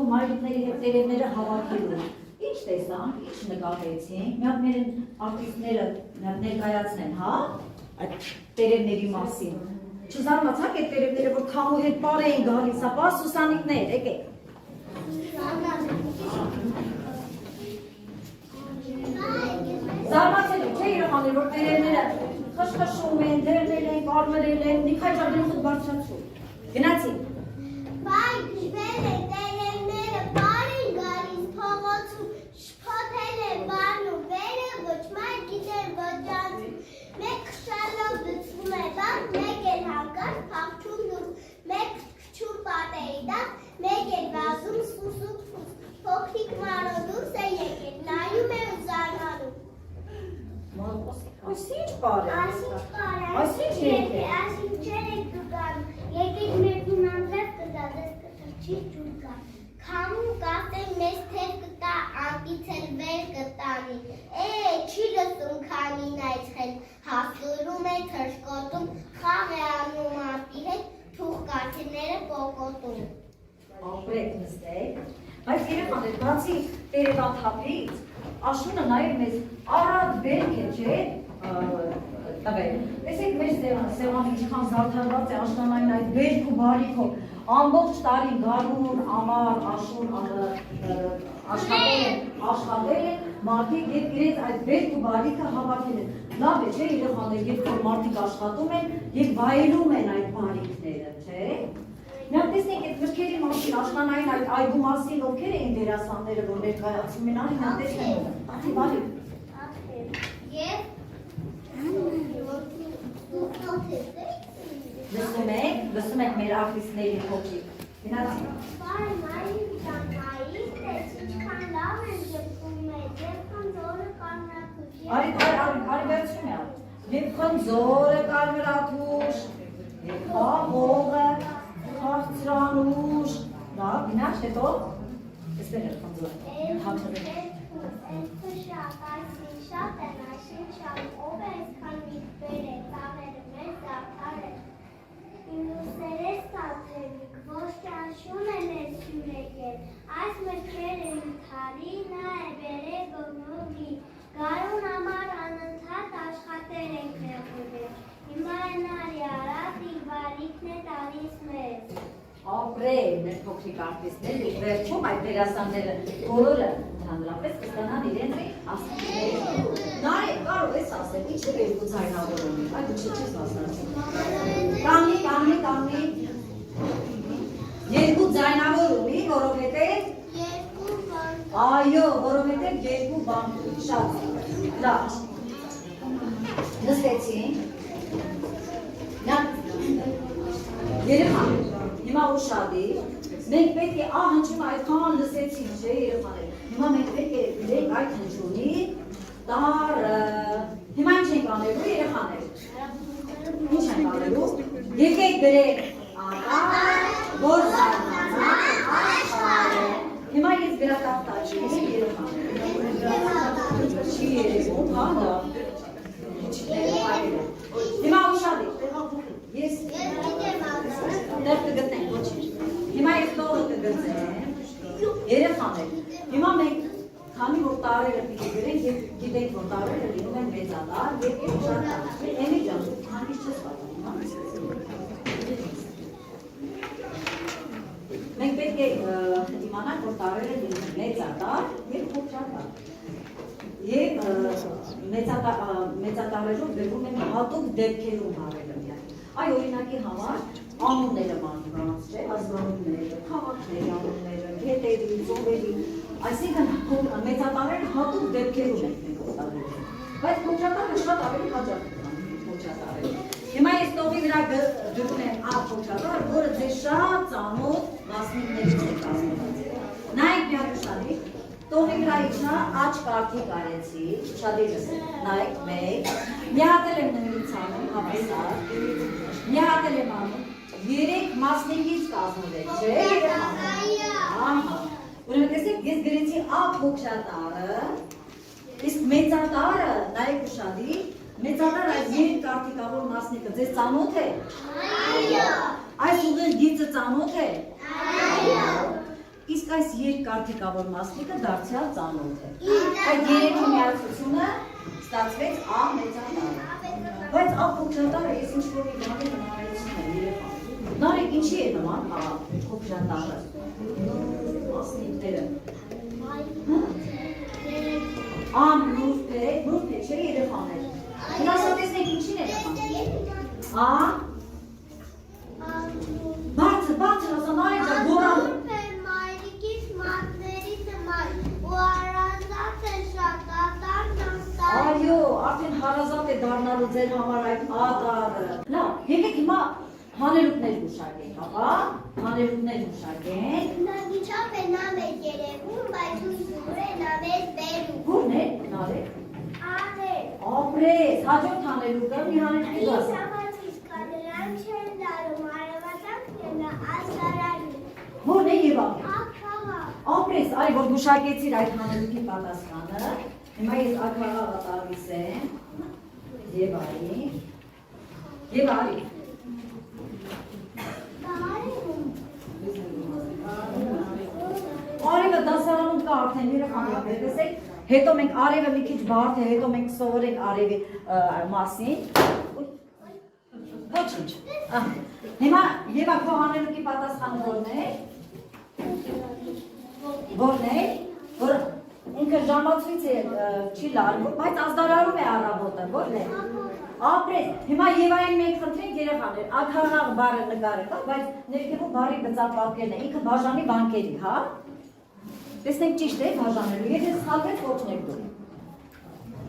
Ալիքով մայրիկների հետ տերևները հավաքելու։ Ինչ տեսանք, ինչ նկատեցինք, մի հատ մեր արտիստները ներկայացնեն, հա, այդ տերևների մասին։ Չզարմացաք այդ տերևները, որ քամու հետ պար էին գալիս, հա, Սուսանիկներ, եկեք։ Զարմացել եք, չէ՞ երեխաներ, որ տերևները խշխշում են, դերնել են, կարմրել են, մի քիչ արդեն բարձրացում։ Գնացին։ Բայ գժվել է տերևները պար են գալիս փողոցում, շփոթել է բան ու վերը, ոչ մայր գիտեր ոչ անցում, մեկ քշալով դծվում է բան, մեկ էլ հանկարծ փախչում դուրս, մեկ քչում պատերի տակ, մեկ էլ վազում սուսուկ ֆուս, փոքրիկ մանո դուրս է եկել, նայում է ու զարմանում։ Այս ինչ պար է։ Այս ինչ եք դուկանում, եկեք մեր դունանձև կտա, դες կտրչի ջուր կա, քամու կասեն մեզ թև կտա, անկից էլ վեր կտանի, չի լսում քամին այցխել, հասորում է թրշկոտում, խաղ է անում արտի հետ, թուղ կաթիները պոկոտում։ Ապրեք նստեք, բայց երեխաներ, բացի տերևաթափից, Աշունը նաև մեզ առատ բերք է, չէ, տվել։ Տեսեք մեր սեղանը ինչքան զարդարված է աշնանային այդ բերք ու բարիքով, ամբողջ տարին գարուն, ամառ, աշուն աշխատել են, մարդիկ և իրենց այդ բերք ու բարիքը հավաքել են։ Լավ է, չէ, երեխաներ, երբ որ մարդիկ աշխատում են և վայելում են այդ բարիքները, չէ։ Միակ տեսնենք այդ մրգերի մասին, աշնանային այդ այգու մասին, ովքեր էին դերասանները, որ ներկայացում են, արի միակ տեսնենք, ատի բարի։ Լսում եք մեր արտիստների փոքրիկ, գնացի։ Բարի մայրիկ ճանմայից, տես ինչքան լավ են ժպտում մեզ, երբքան ձորը կարմրաթուշ։ Արի վերցում է, երբքան ձորը կարմրաթուշ, երբքան հողը, Խաղցրանուշ, դա, գնաչ, հետո, եսպեր էր խանձոր, հաղթրել։ Էսքը շատ, այսին շատ են, այսին շատ, ով է այսքան միտվեր է, ծավերը մեր զարդար է, ինուսերես ծածերիկ, ոչ ճանշուն է մեր սյուր եկել, այս մրկեր է մթարի, նա է բեր է գողնովի, գարուն ամար անընդհատ աշխատեր ենք նեղուվել, հիմա է նարի արատ, իր բարիքն է տալիս մեզ։ Ապրել մեր փոքրիկ արտիստներ, իր վերջում այդ դերասանները բոլորը հանրապես կստանան իրենց ասելիքները։ Նարեկ, կարող ես ասել, ինչ է երկու ձայնավորում, այդ ու չես ասացին։ Կամի, երկու ձայնավորումի, որովհետև այո, որովհետև երկու բան շատ լավ։ Նստեցին, երեխան, հիմա ուշադիր, մենք պետք է հնչում այդքան լսեցին, չէ երեխաներ, հիմա մենք պետք է գրենք այդ հնչյունի տարը, հիմա ինչ ենք անելու երեխաներ, ինչ ենք անելու, եկեք գրենք ակար, որ զարմանակ աշխարը, հիմա ես գրատախտաճի երեխաներ, չի երևում, հա դա, հիմա ուշադիր, ես տեղ կգտնենք, ոչինչ, հիմա ես տողը կգծեմ, երեխաներ, հիմա մենք քանի որ տարերը պիտի գրենք և գիտենք, որ տարերը լինում են մեծատար և ուշատար, էմի ջան, քանի չես պատում, մենք պետք է իմանանք, որ տարերը լինում են մեծատար և ուշատար և մեծատարերով գրվում են հատուկ դեպքերում հարելը միայն։ Այ օրինակի համար անունները մարդկանց, չէ, ազգանունները, քաղաքների անունները, գետերի, ծովերի, այսինքն մեծատարերը հատուկ դեպքերում ենք մենք օգտագործում։ Բայց փոքրատարը շատ ավելի հաճախ է փոքրատարերը։ Հիմա ես տողի վրա գրում եմ փոքրատար, որը ձեզ շատ ծանոթ մասնիկներից է կազմված։ Նայեք մի հատ ուշադիր, տողի վրա իջա աջ կարդիկ արեցի, ուշադիր լսեք, նայեք մեկ, մի հատ էլ եմ նույնից անում, հավասար, մի հատ էլ եմ անում, 3 մասնիկից կազմվել, չէ՞ երեխաներ։ Ուրեմն տեսեք, ես գրեցի փոքրատարը, իսկ մեծատարը, նայեք ուշադիր, մեծատար այս 3 կարդիկավոր մասնիկը ձեզ ծանոթ է։ Այո։ Այս ուղիղ գիծը ծանոթ է։ Այո։ իսկ այս երկարդիկավոր մասնիկը դարձյալ ծանոթ է։ Այդ երեքի միացությունը ստացվեց A մեծատառը։ Բայց A փոքրատառը ես ինչ-որ մի բանի նմանեցնում եմ երեխան։ Նարեկ ինչի է նման A փոքրատառը։ Մասնիկները։ Ամ նուրբ է, չէ երեխաներ։ Հնասատեսնեք ինչին է նման։ A Բարձր, ասա նարեկ ջան, գորալը։ Այո, արդեն հարազատ է դառնալու ձեր համար այդ ադառը։ Լավ, եկեք հիմա հանելուկներ մշակենք, հա, հանելուկներ մշակենք։ Նագիչով է նա մեզ երևում, բայց ուսուր է նա մեզ բերում։ Ո՞րն է, նարեկ։ Ահեր։ Ապրես, հաջորդ հանելուկը մի հանելուկի Այս դասը։ համացից կանրան չեն դարում, արևատանքն է նա ասարանի։ Ո՞րն է Եվա։ Ակհաղա։ Ապրես, այ որ մշակեցիր այդ հանելուկի պատասխանը, հիմա ես ակհաղաղը տալիս եմ Եվայի։ Եվա, արի։ Արևը դասարանում կա արդեն երեխաներ, տեսեք, հետո մենք արևը մի քիչ բարդ է, հետո մենք սովորենք արևի մասին։ Ոչինչ։ Հիմա Եվա քո հանելուկի պատասխանը որն է։ Որն է, որ ինքը ժամացույց է չի լարվում, բայց ազդարարում է առավոտը, որն է։ Ապրես, հիմա Եվային մենք խնդրենք երեխաներ, ակհաղաղ բառը նկարեք, բայց ներքևում բառի գծապատկերն է, ինքը բաժանի բանկերի, հա։ Տեսնենք ճիշտ է բաժանելու, եթե սխալվեց կոչնեք դու։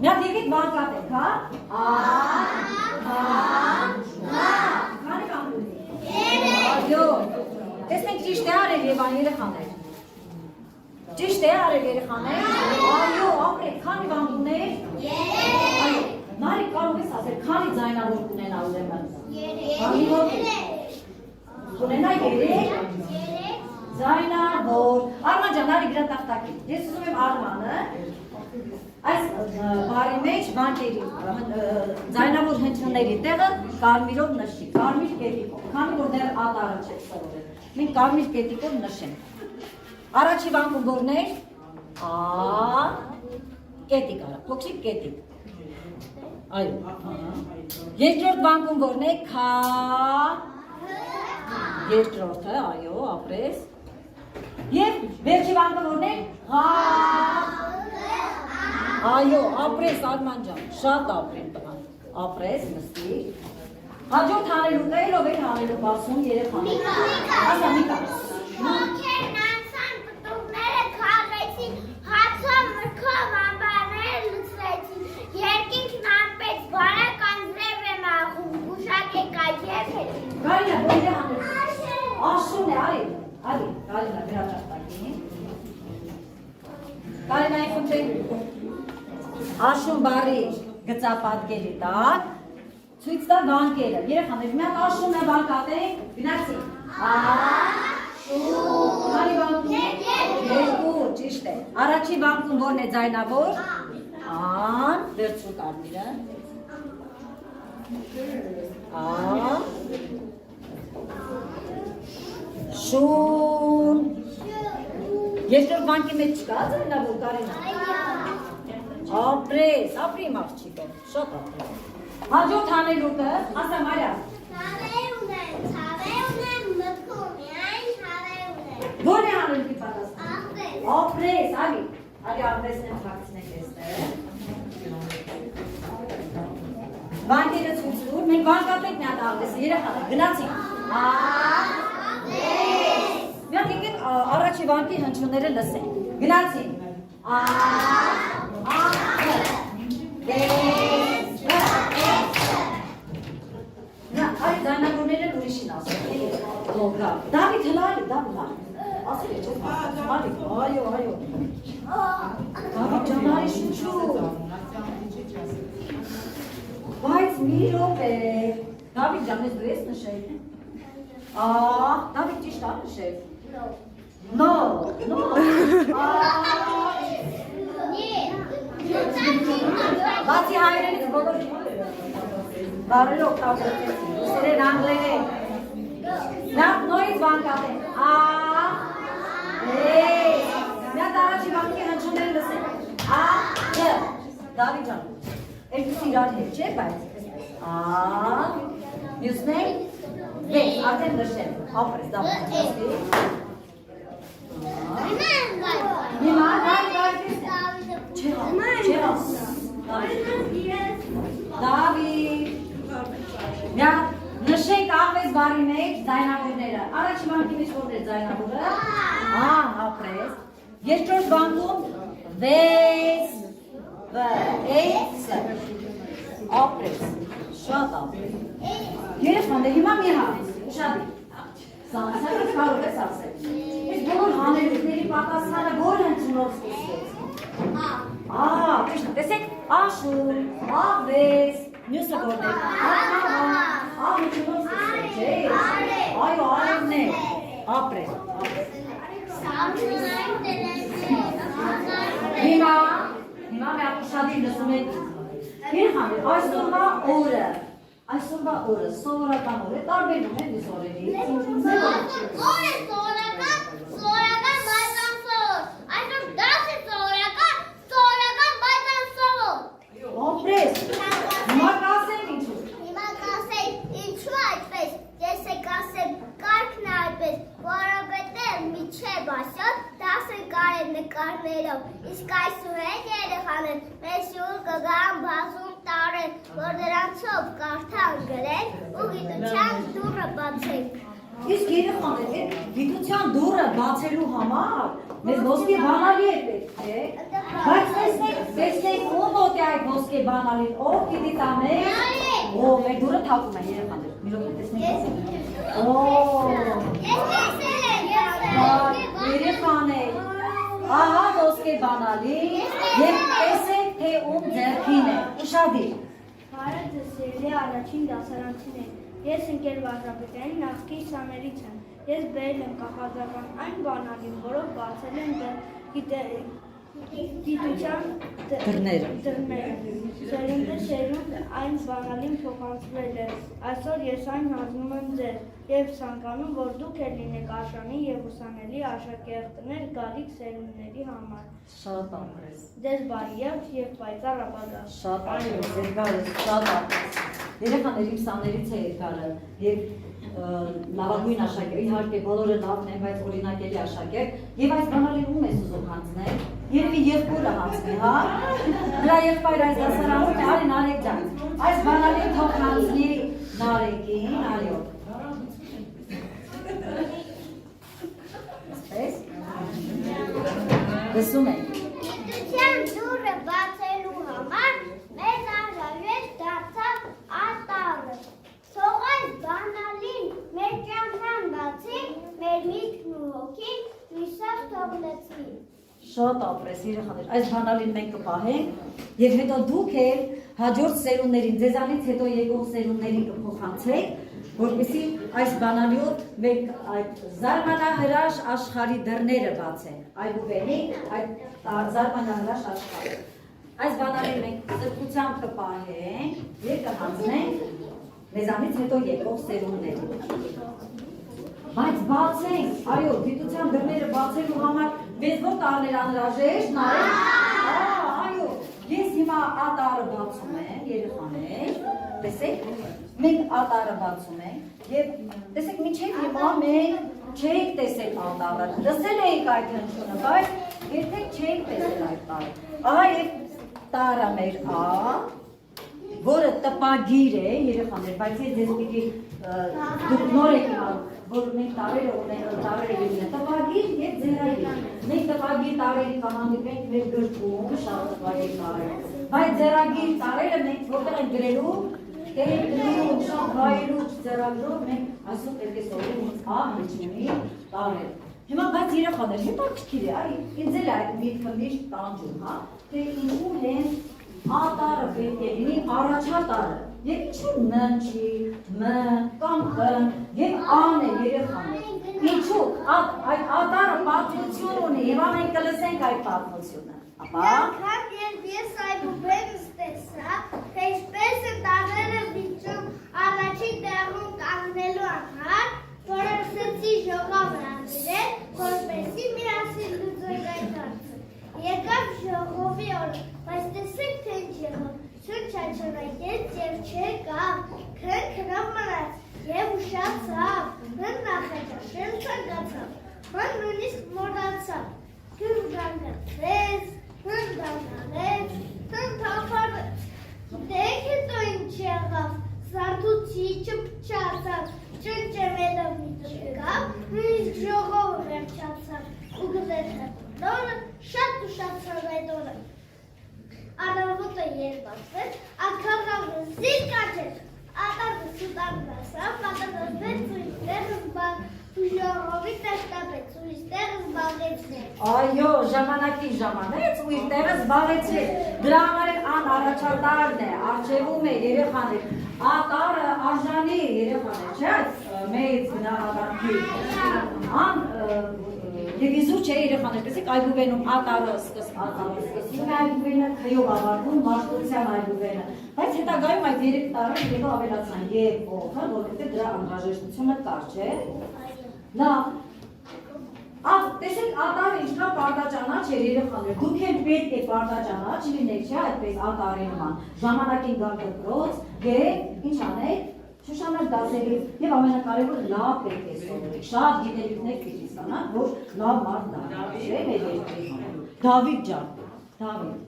Մի հատ եկեք բանկատենք, հա։ Քանի բան ունի։ Այո։ Տեսնենք ճիշտ է արել Եվան երեխաներ։ Ճիշտ է արել երեխաներ։ Այո, ապրեք, քանի բան ուներ։ Այո, նարի կարող ես ասել, քանի ձայնավոր կունենա ուրեմն։ Կունենա 3 ձայնավոր։ Արման ջան, նարի գրա տախտակի։ Ես ուզում եմ Արմանը այս բարի մեջ բանկերի ձայնավոր հնչյունների տեղը կարմիրով նշի, կարմիր կետիկով, քանի որ դեռ ատարը չեք սովորել։ Մենք կարմիր կետիկով նշենք։ Առաջի բանկում որն էր, կետիկ արա, փոքրիկ կետիկ, այո, երկրորդ բանկում որն է, երկրորդը, այո, ապրես, և վերջի բանկը որն է, այո, ապրես Արման ջան, շատ ապրես, նստի, հաջորդ հանելուկը, ելով են հանելուկ ասում երեխաներ, ասա Միկա, Մոքերն անցան պտուղները քաղեցին, հացով մրգով ամբարները լուծվեցին, երկինքն անպեց բարական ձև է մաղում, գուշակեք այդ եփեցին։ Կարինա, որ է հանելուկ, Աշուն է, արի, Կարինա, գրաճախտակին, Կարինայի խնդրենք, Աշուն բարի գծապատկերի տակ, ցույց տա բանկերը, երեխաներ, մի հատ աշուն է բանկատենք, գնացի, Քանի բանկում է, երկու, ճիշտ է, առաջի բանկում որն է ձայնավոր, ան, վերցրու կարմիրը, ան, շուն, երկրորդ բանկի մեջ չկա ձայնավոր Կարինա, ապրես, ապրի իմ աղջիկը, շատ ապրես, հաջորդ հանելուկը, ասա Մարիա, Ցավե ունեմ, մտքում, այն ցավե ունեմ։ Որն է հանելուկի պատասխանը, ապրես, արի ապրեսն եմ թաքցնեք էստեղ, բանկերը ցույց տուր, մենք բանկատենք մի հատ ապրեսը, երեխաներ, գնացինք, մի հատ եկեք առաջի բանկի հնչյունները լսենք, գնացինք, Այդ ձայնավորներն ուրիշին ասում, Դավիթ հլարի, ասել է չես ասում, այո, Դավիթ ջանարի շուչու, բայց մի ռոպ է, Դավիթ ջան, ես դու ես նշել, Դավիթ ճիշտ ա նշել, No, բացի հայերենից բոլոր բարերը օգտագործեցին, ուսերեն անգլերեն, նորից բանկատեն, Նա դարաչի բանկի հնչունել լսել։ A, J, Դավիթ ջան։ Երկուսը իրար հետ չէ, բայց A, մյուսներ վեց, արդեն նշել։ Ապրես, Դավիթ ջան։ Հիմա Դավիթ։ Նա նշենք աղվես բարի մեջ ձայնավորները։ Առաջի բանկի մեջ որներ ձայնավորը։ Ապրես։ Երկրորդ բանկում վեց, ապրես, շատ ապրես։ Երեխաներ, հիմա մի հա, ուշադիր, սանսարից կարող ես ասել։ Ես բոլոր հանելուկների պատասխանը որ հնչյունով սկսվեց։ Տեսեք, աշուն, աղվես, մյուսը որներ, հնչյունով սկսվեց, չէ, այո, արևն է, ապրես, Հիմա մի ապուշադիր լսում եք Երեխաներ, այսօրվա օրը, սովորական օր է, տարբերում է մյուս օրերի Ապրես, հիմա կասեմ ինչու Ես եք ասեմ կարգն այդպես, որովհետև միջև ասյալ 10 կարել նկարներով, իսկ այսուհետ երեխաներ մեզ շուր կգան բազում տարեն, որ դրանցով կարդան գրեն ու գիտության դուռը բացեն։ Իսկ երեխաներ, գիտության դուռը բացելու համար մեզ ոսկե բանալի է պետք, չէ՞։ Բայց տեսնենք ով ոտի այդ ոսկե բանալին, ով գիտի տաներ, մեր դուռը թակում է երեխաներ, մի րոպե տեսնենք։ Երեխաներ, ահա ոսկե բանալի և տեսեք, թե ում ձեռքին է, ուշադիր։ Բարը ձեզ սիրելի առաջին դասարանցիներ, ես ընկեր Վարդապետյանի նախկին սաներից եմ, ես բերել եմ կախարդական այն բանալին, որով բացել են գիտության դռները, սերունդը շերունդ այն բանալին փոխանցվել է, այսօր ես այն հանձնում եմ ձեզ և ցանկանում, որ դուք էլ լինեք արժանի և ուսանելի աշակերտներ գալիք սերունդների համար։ Շատ ապրես։ Ձեզ բարի և պայծառ ապագա։ Շատ ապրես, Էդգարը, շատ ապրես։ Երեխաներ իմ սաներից է Էդգարը և լավագույն աշակերտ, իհարկե բոլորը լավն են, բայց օրինակելի աշակերտ և այս բանալին ում ես ուզում հանձնել, երևի եղբորը հանձնի, հա? Նրա եղբայր այս դասարանում է, արի Նարեկ ջան, այս բանալին թող հանձնի Նարեկին, արիո։ Ասպես, լսում ենք։ Գիտության դուռը բացելու համար մեզ անհրաժեշտ դարձավ ատարը։ Թող այս բանալին մեր կյանքն բացի, մեր միտքն ու հոգին հույսով թողնեցի։ Շատ ապրես երեխաներ, այս բանալին մենք կպահենք և հետո դուք էլ հաջորդ սերունդներին, ձեզանից հետո եկող սերունդներին կփոխանցեք, որպեսզի այս բանալիով մենք այդ զարմանահրաշ աշխարհի դռները բացենք, այբուբենի այդ զարմանահրաշ աշխարհը։ Այս բանալին մենք սրբությամբ կպահենք և կհանձնենք մեզանից հետո եկող սերունդներին։ Բայց բացենք, այո, գիտության դռները բացելու համար մեզ որ տարներ անհրաժեշտ, այո, ես հիմա ատարը բացում եմ, երեխաներ, տեսեք, մենք ատարը բացում ենք և տեսեք, մինչև հիմա մենք չենք տեսել ատարը, լսել էինք այդ հնչյունը, բայց երբեք չենք տեսել այդ տարը։ Ահա և տարը մեր որը տպագիր է, երեխաներ, բայց ես ձեզ պիտի դուք նոր եք իմանալ, որ մենք տարերը ունենք, տարերը լինեն տպագիր և ձեռագիր։ Մենք տպագիր տարերի կհանդիպենք մեր գրքում, շատ տպագիր տարերը, բայց ձեռագիր տարերը մենք որտեղ ենք գրելու, գրելու, շատ վայելուչ ձեռագրով մենք այսօր պետք է սովորենք հնչյունի տարերը։ Հիմա բայց երեխաներ, հետաքրքիր է, ինձ էլ այդ միտքը միշտ տանջում, հա, թե ինչու հենց ատարը պետք է լինի առաջատարը, և ինչու ննչի, կամ և ան է երեխաներ, ինչու այդ ատարը պատմություն ունի և ամեն կլսենք այդ պատմությունը, Անգամ ես այբուբենս տեսա, թե ինչպես է տարերը վիճում առաջին տեղում կանգնելու համար, որոշեցի ժողով հանդիրել, որպեսզի մի չնայեց և չեկավ, քնքրավ մնաց և ուշացավ, հն նախաճաշել չգացավ, հն նույնիսկ մոռացավ, հն գանգատվեց, հն դանդաղեց, հն թափարեց, գիտեք հետո ինչ եղավ, սարդուցի չփչացավ, ճնճեմելով մի ջգավ, նույնիսկ ժողովը վերջացավ, ու գտեց հետորը, շատ ուշացավ այդ օրը։ Առավոտը երբացվեց, ակարավը զիր կաչեց, ատարը սուտան վասավ, պատատացվեց ու իստեղը ժողովի տեստապեց, ու իստեղը զբաղեցնեց։ Այո, ժամանակին ժամանեց ու իր տեղը զբաղեցրեց։ Դրա համար էլ ան առաջատարն է, արջևում է երեխաներ, ատարը արժանի երեխաներ, չէ՞, մեծ գնահատանքի։ Ան և իզուր չէ երեխաներ, տեսեք այգուվենում ատարը սկսվում է այգուվենը, քյով ավարտում մաշտության այգուվենը, բայց հետագայում այդ 3 տարը հետո ավելացան և ողը, որովհետև դրա անհրաժեշտությունը կար, չէ՞։ Լավ, տեսեք ատարը ինչքան պարտաճանաչ էր երեխաներ, դուք էլ պետք է պարտաճանաչ լինեք, չէ՞ այդպես ատարի նման, ժամանակին գալ դպրոց և ինչ անեք, շուշանակ դասերի և ամենակարևորը լավ պետք է սովորեք, շատ գիտելիքներ պետք է ստանաք, որ լավ մարդ դառնաք, չէ՞ մեր երկրի համար։ Դավիթ ջան, Դավիթ,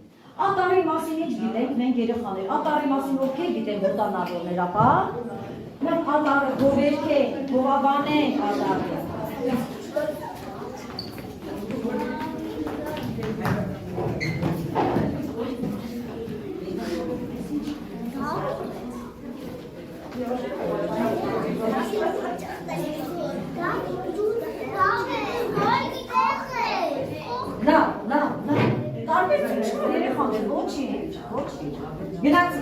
ատարի մասին ինչ գիտենք մենք երեխաներ, ատարի մասին ովքեր գիտեն ոտանավորներ, ապա մենք ատարը գովերքենք, գովաբանենք ատարը։ Լավ, տարբեր երեխաներ, ոչինչ, գնացի։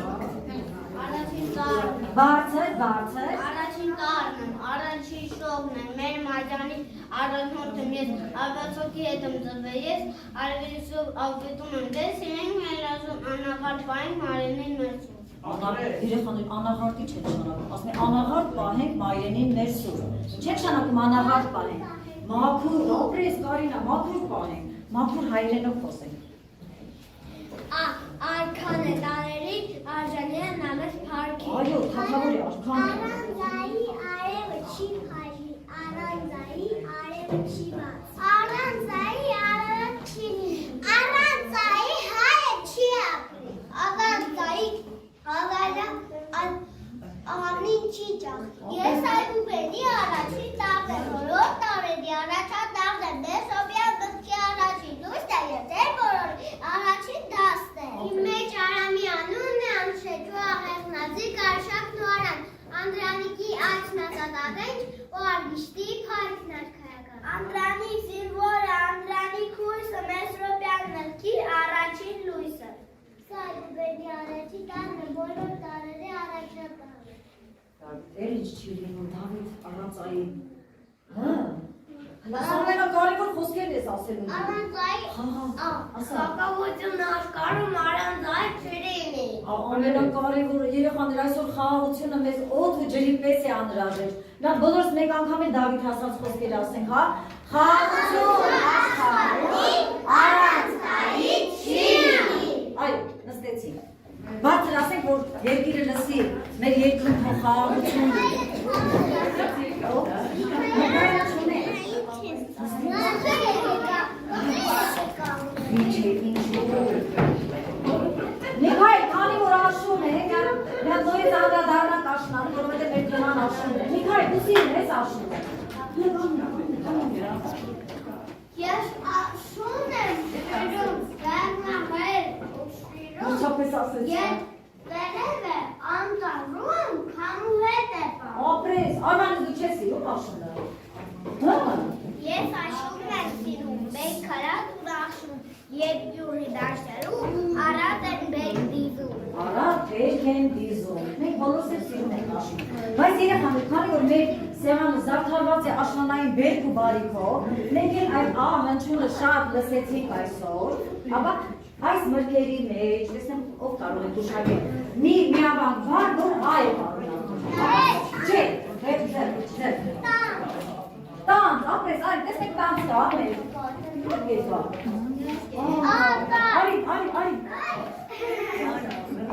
Բարձր, Առաջին կարն եմ, առաջին շողն եմ, մեր մայդանի առաջնորդում ես ավացոքի հետ եմ ծրվել ես, արվերիսով ավետում եմ դես, իրենք մեր լազում անաղարդ պահենք մարենին ներսում։ Երեխաներ, անաղարտի չեք շանակում, ասում է անաղարդ պահենք մայրենին ներսում, չեք շանակում անաղարդ պահենք, մաքուր, ապրես Կարինա, մաքուր պահենք, մաքուր հայրենով խոսենք։ Արքան է տարերի, արժանի է նամես պարքի։ Այո, թագավորի արքան է։ Արանձայի արևը չի փայլի, Արանձայի արևը չի բաց, Արանձայի արևը չի լինի, Արանձայի հայը չի ապրի, Արանձայի հալալը աղավնին չի ճախի։ Ես այգուբենի առաջին տարդ եմ, որով տարերի առաջատարդ եմ, դե Սոբյա գտքի առաջին լույս է և դեր բոլորի առաջին դաստ է։ Իմ մեջ Արամի անունն է անշեջու աղեղնազի կարշակն ու արան, Անդրանիկի աչն ազատաղենչ ու արգիշտի պարքն արքայական։ Անդրանիկ զինվորը, Անդրանիկ հույսը, Մեսրոպյան նրքի առաջին լույսը։ Սա այգուբենի առաջի տարն է, բոլոր տարերի առաջատարդ։ Էլ ինչ չի լինում, Դավիթ, առանցայի, ամենակարևոր խոսքերն ես ասելու։ Առանձայի, սակավությունը աշխարհում առանձայի չրինի։ Ամենակարևորը երեխաներ այսօր խաղաղությունը մեզ օդ ու ջրի պես է անհրաժեշտ։ Լավ, բոլորս մեկ անգամ է Դավիթ ասած խոսքեր ասենք, հա։ Խաղաղություն աշխարհում առանձայի չրինի։ Այո, նստեցինք։ Բարձր ասենք, որ երկիրը լսի, մեր երկրում խաղաղություն լինի։ Միքայել, քանի որ աշուն է, նա նույնիսկ անդրադառնանք աշնանը, որովհետև մեր թեման աշուն է։ Միքայել, դու սիրում ես աշունը։ Ես աշուն եմ սիրում, վերնամեր ու սիրում։ Ինչպես ասեցի։ Ես վերև է անտարում եմ, քամու հետ է պա։ Ապրես, Արմանը դու չես սիրում աշունը։ Ես աշուն եմ սիրում, մեկ քարատ ու աշուն, երբ յուղի դաշտերում, արատ են բերք դիզում։ Արատ բերք են դիզում։ Մենք բոլորս էլ սիրում ենք աշուն։ Բայց երեխաներ, քանի որ մեր սեղանը զարդարված է աշնանային բերք ու բարիքով, մենք էլ այդ ահնչյունը շատ լսեցինք այսօր, ապա այս մրգերի մեջ, տեսնեմ ով կարող է գուշակել, մի միաբան բան, որ այ է պարունակում։ Չէ, տանց, ապրես, այլ, տեսնեք տանց կա, ամեն։ Ո՞ր ես բա։ Արի։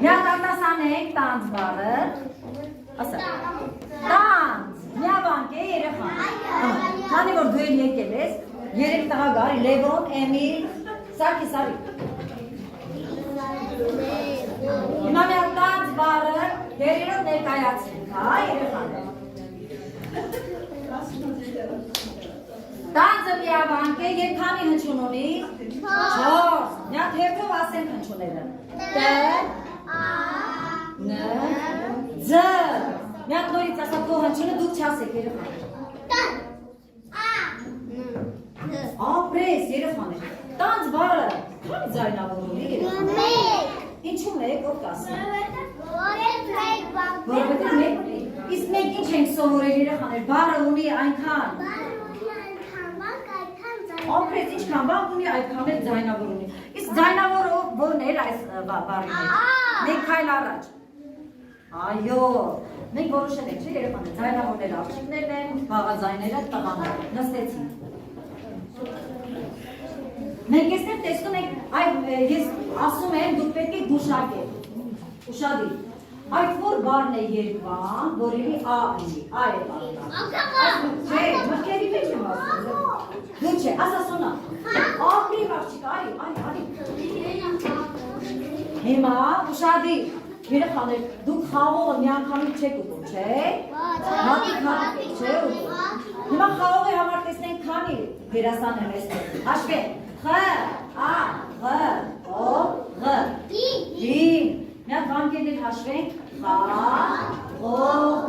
Յա տատա սամ Հանենք տանձ բառը, ասա, տանձ, միավանք է երեխան, քանի որ դու էլ եկել ես, երեք տղա գար, Լևոն, Էմիլ, Սարքի, Սարի։ Հիմա մեր տանձ բառը երերով ներկայացնենք, հա, երեխան։ Տանձը միավանք է և քանի հնչյուն ունի, 4, միա թերթով ասենք հնչյունները, Տ, Ն, Ձ, միատ նորից ասա քո հնչյունը դուք չասեք երեխան։ Ապրես երեխաներ, տանձ բառը քանի ձայնավոր ունի երեխան։ Ինչու մեկ ով կասի։ Որովհետև մեկ ունի։ Իսկ մենք ինչ ենք սովորել երեխաներ, բառը ունի այնքան։ Ապրես ինչքան բան ունի, այդքան էլ ձայնավոր ունի։ Իսկ ձայնավորը որն էր այս բառի մեջ։ Մենք քայլ առաջ։ Այո, մենք որոշել ենք, չէ՞ երեխաներ, ձայնավորները աղջիկներն են, բաղաձայները տղաները, նստեցին։ Մենք էստեղ տեսնում ենք, ես ասում եմ, դուք պետք է գուշակեք, ուշադիր։ Այդ որ բառն է երկվան, որի ա ունի, ա է բառը։ Չէ, մրգերի մեջ եմ ասում։ Դու չէ, ասա սոնա, ապրի աղջիկ, արի։ Հիմա, ուշադիր, երեխաներ, դուք խաղողը մի անգամից չեք ուտում, չէ՞։ Հատիկ չէ ուտում։ Հիմա խաղողի համար տեսնենք քանի դերասան եմ էստեղ։ Հաշվենք, Խ, Ա, Ղ, Օ, Ղ, Հին։ Միատ բանկերն էլ հաշվենք, Խ, Ղ,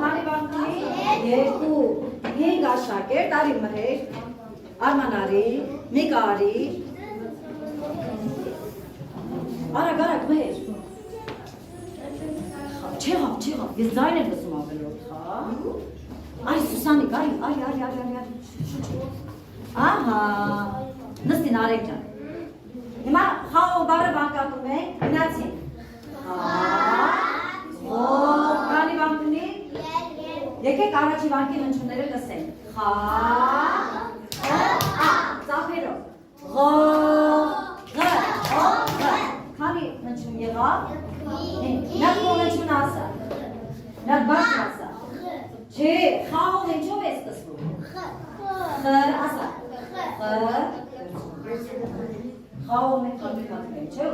քանի բանք ունի, 2, 5 աշակերտ, արի մհեր, Արման արի, Միկա արի, արագ, մհեր, չեղավ, ես ձայն եմ լսում ավելորդ, այ Սուսանիկ, արի, ահա, նստին արեք ջան, հիմա խաղող բառը բանկատում ենք, գնացին, քանի բանք ունի, եկեք առաջի բանկի հնչյունները լսենք, ծափերով, Ղ, քանի հնչյուն եղավ, Միատ քո հնչյուն ասա, միատ բարձր ասա, չէ, խաղող ինչով է սկսվում, Խ, ասա, խաղող մենք կատկատում ենք, չէ,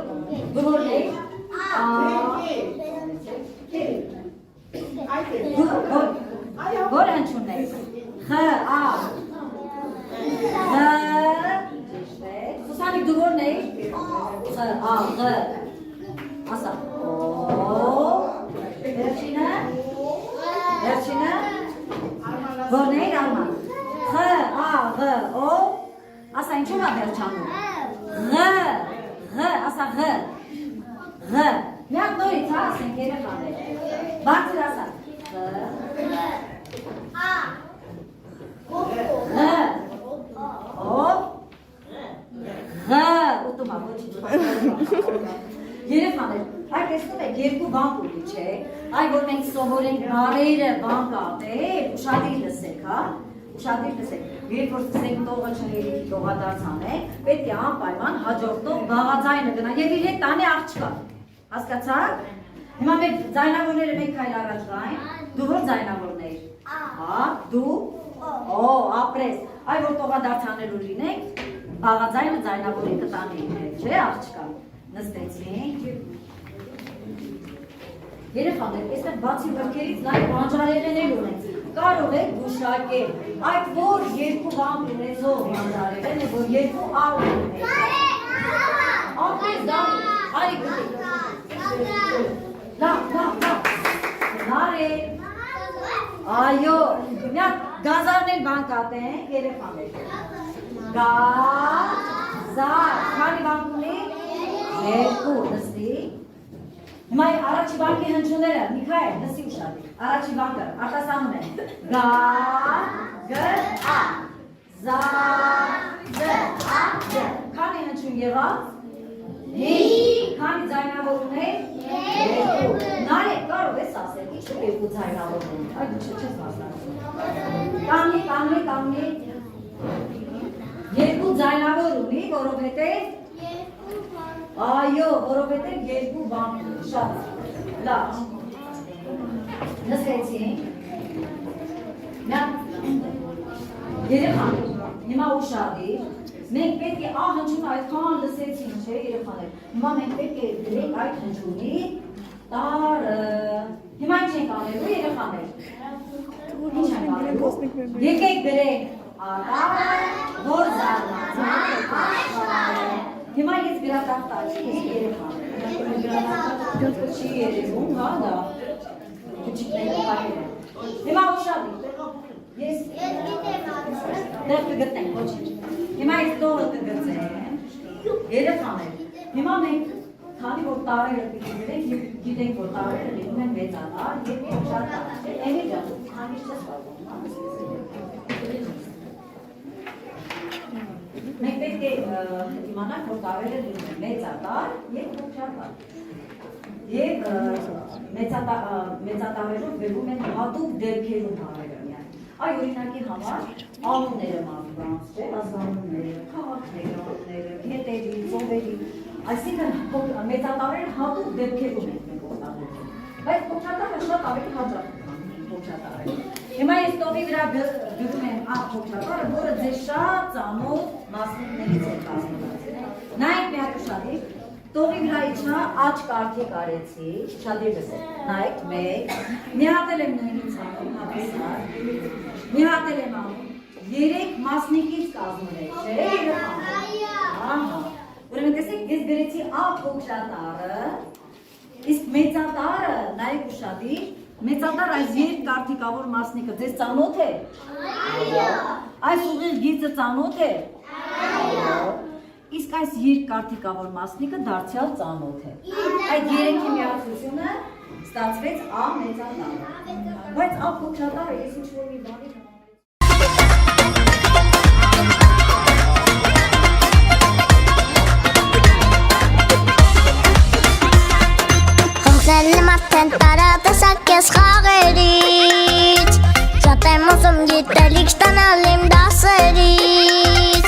դուր ենք, որ հնչյունն ենք, Խ, Ա, Սուսանիկ դու որն էի, Խ, Ա, Ղ, ասա, վերջինը, որն էիր Արման, Խ, Ա, Ղ, Օ, ասա ինչու նա վերջանում, Ղ, ասա Ղ, միակ նորից ասենք երեխաներ, բարձր ասա, ուտում ա, ոչինչ, երեխաներ, այ տեսնում եք երկու բանք ուտի, չէ, այ որ մենք սովորենք բարերը բանք ատել, ուշադիր լսեք, հա, ուշադիր լսեք, երբ որ սկսենք տողը չհերիքի տողադարձ անենք, պետք է անպայման հաջորդող բաղաձայնը գնա և իր հետ տանի աղջկա, հասկացաք, հիմա մեր ձայնավորները մեկ քայլ առաջ գային, դու որ ձայնավորն էիր, դու, ապրես, այ որ տողադարձ անելու լինենք, բաղաձայնը ձայնավորի կտանի իր հետ, չէ աղջկա, նստեցինք, երեխաներ, այստեղ բացի մրգերից նաև բանջարեղեններ ունենք, կարող եք գուշակել, այդ որ երկու բան ունեցող բանջարեղեն է, որ երկու ա ունենք, ապրես դարի, արի գտեք, լավ, նարե, այո, միակ գազարներ բան կատենք, երեխաներ, գազար, քանի բան ունի, երկու, նստի, հիմա առաջի բանկի հնչյունները, Միքայել, լսի ուշադիր, առաջի բանկը, արտասանում են, գա, գ, ա, զա, զ, ա, զ, քանի հնչյուն եղավ, քանի ձայնավոր ուներ, երկու, նարեկ, կարող ես ասել, ինչու երկու ձայնավոր ուներ, այ դու չես մասնակցում, կամնի, երկու ձայնավոր ունի, որովհետև, այո, որովհետև երկու բան ունի, շատ Լավ։ Լսեցինք։ Երեխաներ, հիմա ուշադիր, մենք պետք է հնչյունը այդքան լսեցինք, չէ երեխաներ, հիմա մենք պետք է գրենք այդ հնչյունի տարը, հիմա ինչ ենք անելու երեխաներ, ինչ ենք անելու, եկեք գրենք առար, որ զարմանանք աշխարհը, հիմա ես գրատախտացի երեխաներ, չի երևում, հա դա, քչիկները պակել են, հիմա ուշադիր, Ես դեռ կգտնենք, ոչինչ։ Հիմա այս տողը կգծեմ, երեխաներ, հիմա մենք քանի որ տարերը պիտի գրենք, գիտենք, որ տարերը լինում են մեծատար և փոքրատար, չէ՞, Էմի ջան, հանգիստ չես վարվում, հա։ Մենք պետք է իմանանք, որ տարերը լինում են մեծատար և փոքրատար։ Եվ մեծատարերով բերում են հատուկ դեպքերում հարերը։ Այ օրինակի համար անունները մարդկանց, չէ, ազգանունները, քաղաքները, գետերի, ծովերի, այսինքն մեծատարերը հատուկ դեպքերում են մենք օգտագործում, բայց փոքրատարը շատ ավելի հաճախ է փոքրատարը։ Հիմա ես տողի վրա գրում եմ փոքրատարը, որը ձեր շատ ծանոթ մասնիկներից է կազմված։ Նայեք մի հատ ուշադիր, տողի վրա իջա աջ կարգի կարեցի, շադիր լսեք, նայեք, մեկ, մի հատ էլ եմ նույնից անում, հավեսար, մի հատ էլ եմ անում, 3 մասնիկից կազմում եք, չէ, երեխաներ, ուրեմն տեսեք, ես գրեցի փոքրատարը, իսկ մեծատարը, նայեք ուշադիր, մեծատար այս երկարդիկավոր մասնիկը ձեզ ծանոթ է? Այս ուղիղ գիծը ծանոթ է? Իսկ այս երկարդիկավոր մասնիկը դարձյալ ծանոթ է։ Այդ երեքի միացությունը ստացվեց մեծատարը։ Բայց փոքրատարը ես ինչ-որ մի բանի Հողսելիմ արդեն տարատեսակ ես խաղերից Շատ եմ ուզում գիտելիք ստանալ իմ դասերից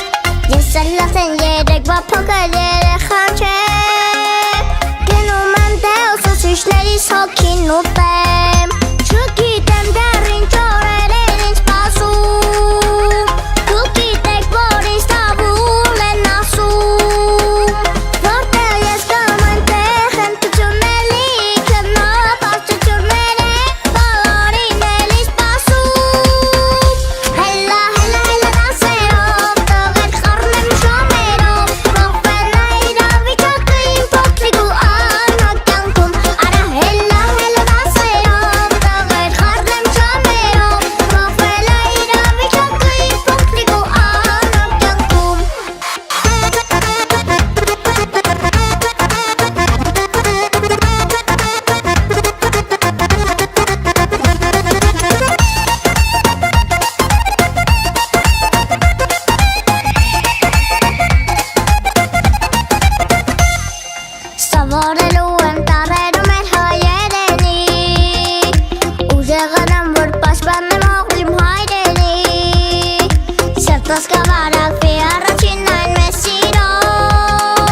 Ես էլ ասեն երեկվա փոքր երեխան չեմ Գնում եմ դե ուսուցիչներիս հոգին ուտեմ Չգիտեմ դեռ ինչ օրեր են ինձ սպասում Դուք գիտեք, որ ինձ տավուլ են ասում Որտեղ ես գամ այնտեղ եմ թությունելիք Նապաստություններ են բոլորին էլ ինձ սպասում Հելա, հելա, հելա դասերով Տղեր խառնեմ շոմերով Փոխվել է իրավիճակը իմ փոքրիկ ու անհատ կյանքում Արա հելա, հելա դասերով Տղեր խառնեմ շոմերով Փոխվել է իրավիճակը իմ փոքրիկ ու անհատ կյանքում Սովորելու եմ տարերում էր հայերենի Ուժեղան եմ, որ պաշտպանեմ հողիմ հայրենի Սրտս կավարակվի առաջին այն մեզ սիրով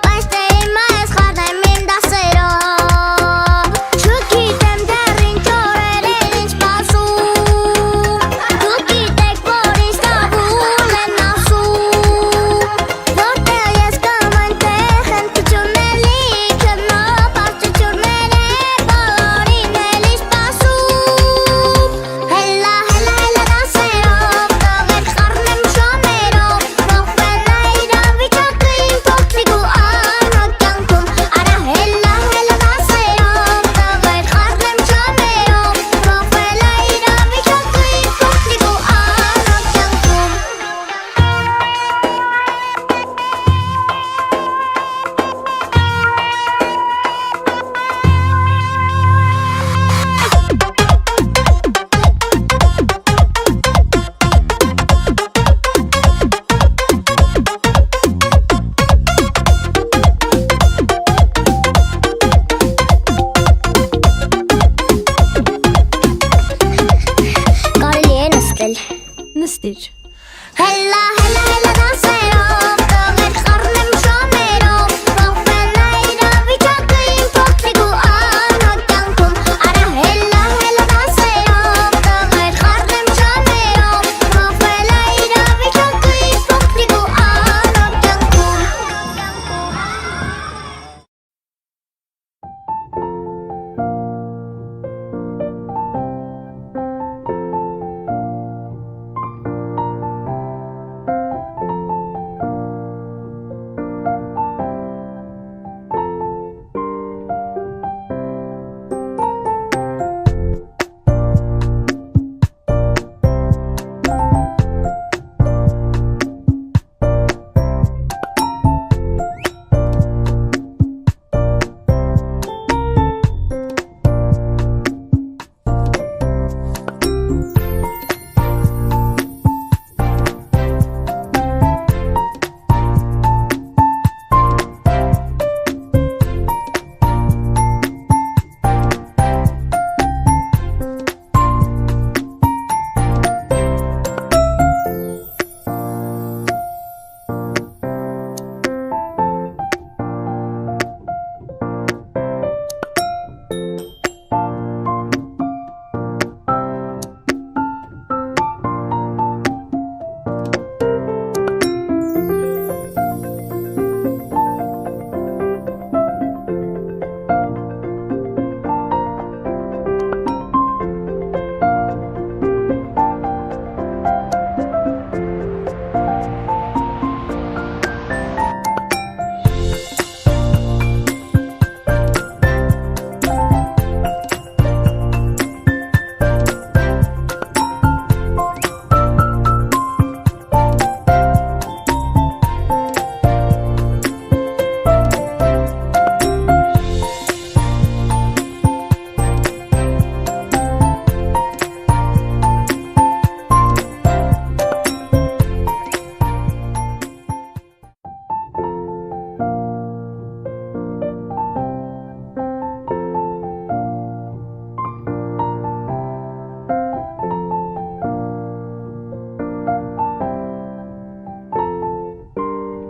Բայց դե հիմա ես խառնեմ իմ դասերով Չգիտեմ դեռ ինչ օրեր են ինձ սպասում Դուք գիտեք, որ ինձ տավուլ են ասում Որտեղ ես գամ այնտեղ եմ թությունելիք Նապաստություններ են բոլորին էլ ինձ սպասում Հելա, հելա, հելա դասերով Տղեր խառնեմ շոմերով Փոխվել է իրավիճակը իմ փոքրիկ ու անհատ կյանքում Արա հելա, հելա դասերով Տղեր խառնեմ շոմերով Փոխվել է իրավիճակը իմ փոքրիկ ու անհատ կյանքում Կարելի է նստել Նստիր։ Հելա,